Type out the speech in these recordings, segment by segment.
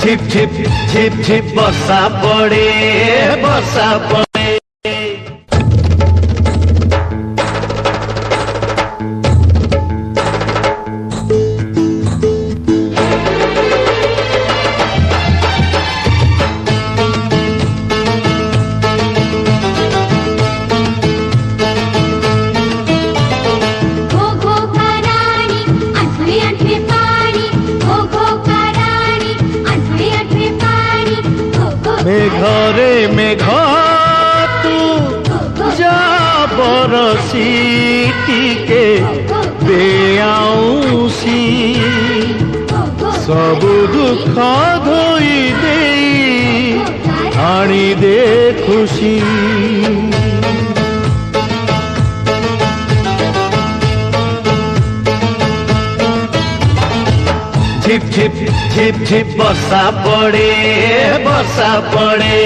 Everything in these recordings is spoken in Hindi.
ঝিপ ঝিপ ঝিপ ঝিপ বর্ষা পড়ে বর্ষা পড়ে। মেঘরে মেঘ তু যা বরষি টিকে বেআউসি সবু দুঃখ ধোই দেই আনি দে খুশি। ঝিপ ঝিপ ঝিপ ঝিপ বর্ষা পড়ে বর্ষা পড়ে।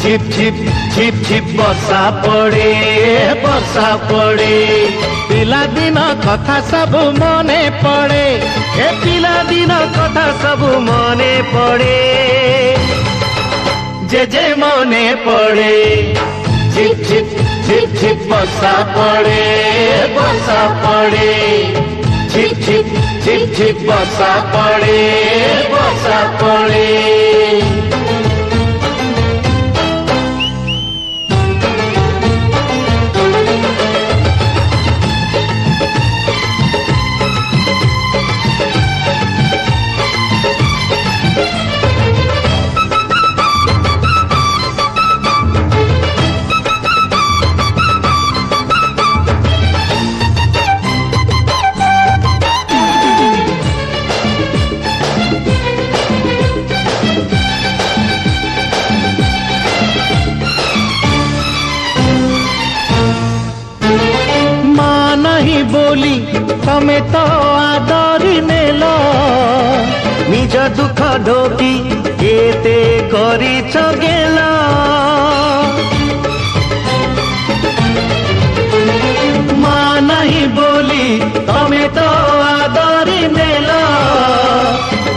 ঝিপ ঝিপ ঝিপ ঝিপ বর্ষা পড়ে বর্ষা পড়ে। পিলাদিନ କଥା ସବୁ ମନେ ପଡ଼େ ଏ ପିଲାଦିନ କଥା ସବୁ ମନେ ପଡ଼େ ଯେ ମନେ ପଡ଼େ। ঝিপ ঝিপ ঝিপ ঝিপ বর্ষা পড়ে বর্ষা পড়ে। ঝিপ ঝিপ ঝিপ ঝিপ বর্ষা পড়ে বর্ষা পড়ে। बोली तमे तो आदरी नेल निज दुख ढोकी केते करी गेल। माँ नहीं बोली तमे तो आदरी नेल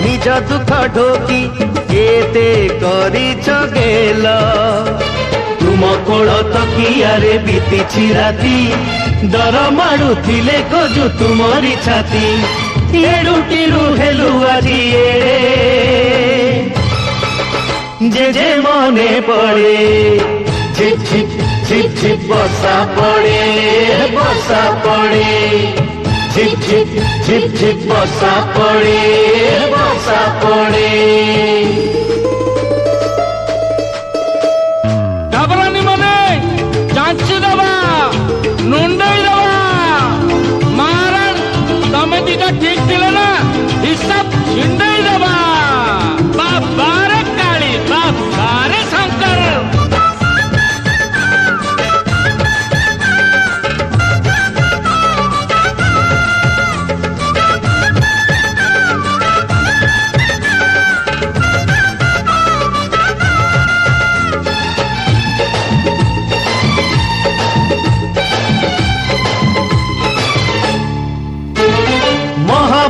निज दुख ढोकी केते करी गेल। तुम कोल तकियारे बीती राती डर माड़ुले गजु तुमरी छाती एडुटीरु हेलु आजी जे मने पड़े। झिप झिप झिप झिप बर्षा पड़े बर्षा पड़े। झिप झिप झिप झिप बर्षा पड़े बर्षा पड़े। घबरानी मने जांची दबा नुंडई दबा मारण तमे दिका ठीक थिले ना हिसाब छिंडई दबा। बाबा रे काली बाबा रे शंकर।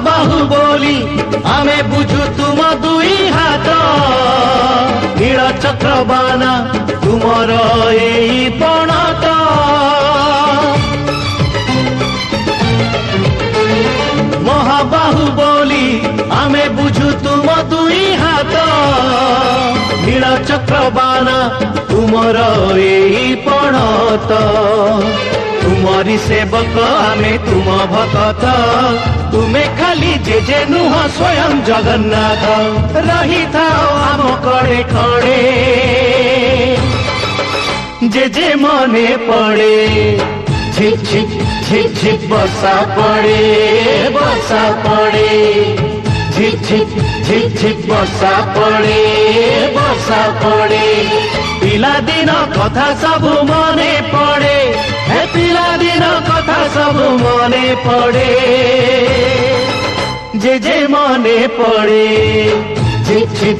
बाहु बोली आमे बुझु तुम दुई हाथ नील चक्रबाना तुमर एई पणत। महाबाहु बोली आमे बुझु तुम दुई हाथ नील चक्रबाना तुमर एई पणत। तुमरी सेवक आमे तुम भक्त तुमे खाली जे नुह स्वयं जगन्नाथ रही थाओ आम कड़े खड़े जे मने पड़े। झिप झिप झिप झिप बर्षा पड़े बर्षा पड़े। झिप झिप झिप झिप बर्षा पड़े बर्षा पड़े। पिलादिन कथा सबु मने पड़े हे पिलादिन कथा सबु मने पड़े जे मने पड़े। Zip zip